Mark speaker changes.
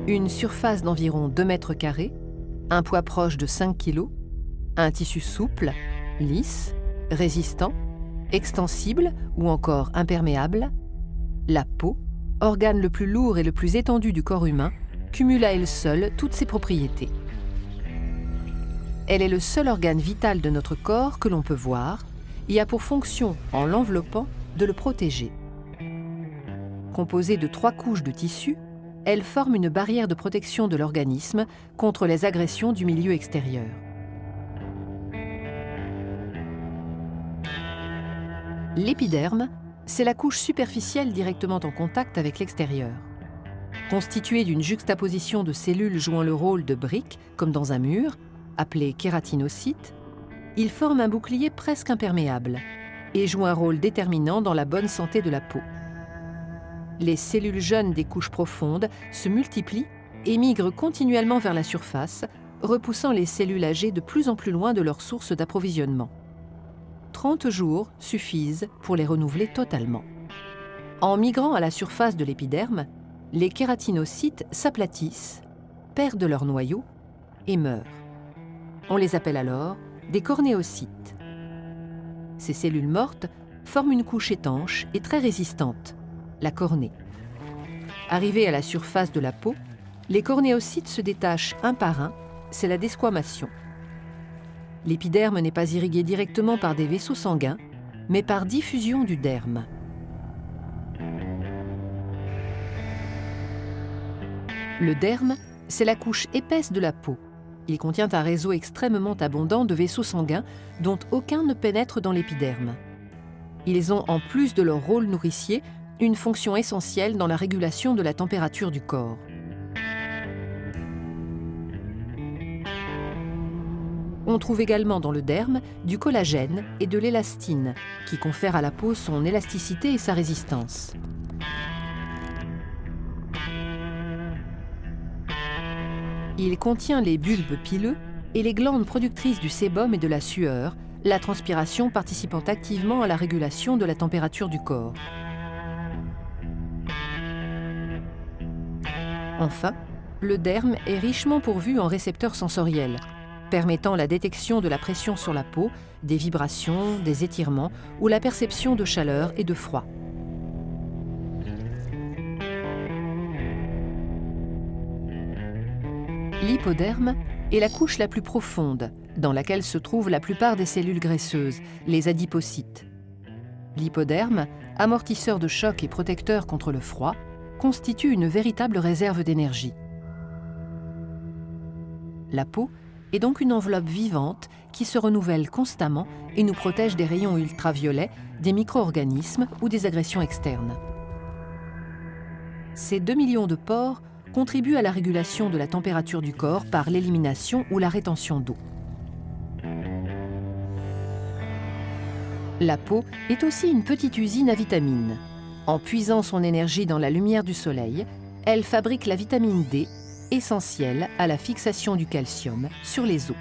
Speaker 1: Une surface d'environ 2 mètres carrés, un poids proche de 5 kg, un tissu souple, lisse, résistant, extensible ou encore imperméable, la peau, organe le plus lourd et le plus étendu du corps humain, cumule à elle seule toutes ses propriétés. Elle est le seul organe vital de notre corps que l'on peut voir et a pour fonction, en l'enveloppant, de le protéger. Composée de 3 couches de tissu, elle forme une barrière de protection de l'organisme contre les agressions du milieu extérieur. L'épiderme, c'est la couche superficielle directement en contact avec l'extérieur. Constituée d'une juxtaposition de cellules jouant le rôle de briques, comme dans un mur, appelé kératinocyte, il forme un bouclier presque imperméable et joue un rôle déterminant dans la bonne santé de la peau. Les cellules jeunes des couches profondes se multiplient et migrent continuellement vers la surface, repoussant les cellules âgées de plus en plus loin de leur source d'approvisionnement. 30 jours suffisent pour les renouveler totalement. En migrant à la surface de l'épiderme, les kératinocytes s'aplatissent, perdent leur noyau et meurent. On les appelle alors des cornéocytes. Ces cellules mortes forment une couche étanche et très résistante, la cornée. Arrivés à la surface de la peau, les cornéocytes se détachent un par un, c'est la desquamation. L'épiderme n'est pas irrigué directement par des vaisseaux sanguins, mais par diffusion du derme. Le derme, c'est la couche épaisse de la peau. Il contient un réseau extrêmement abondant de vaisseaux sanguins dont aucun ne pénètre dans l'épiderme. Ils ont, en plus de leur rôle nourricier, une fonction essentielle dans la régulation de la température du corps. On trouve également dans le derme du collagène et de l'élastine, qui confèrent à la peau son élasticité et sa résistance. Il contient les bulbes pileux et les glandes productrices du sébum et de la sueur, la transpiration participant activement à la régulation de la température du corps. Enfin, le derme est richement pourvu en récepteurs sensoriels, permettant la détection de la pression sur la peau, des vibrations, des étirements ou la perception de chaleur et de froid. L'hypoderme est la couche la plus profonde, dans laquelle se trouvent la plupart des cellules graisseuses, les adipocytes. L'hypoderme, amortisseur de choc et protecteur contre le froid, constitue une véritable réserve d'énergie. La peau est donc une enveloppe vivante qui se renouvelle constamment et nous protège des rayons ultraviolets, des micro-organismes ou des agressions externes. Ces 2 millions de pores contribuent à la régulation de la température du corps par l'élimination ou la rétention d'eau. La peau est aussi une petite usine à vitamines. En puisant son énergie dans la lumière du soleil, elle fabrique la vitamine D, essentielle à la fixation du calcium sur les os.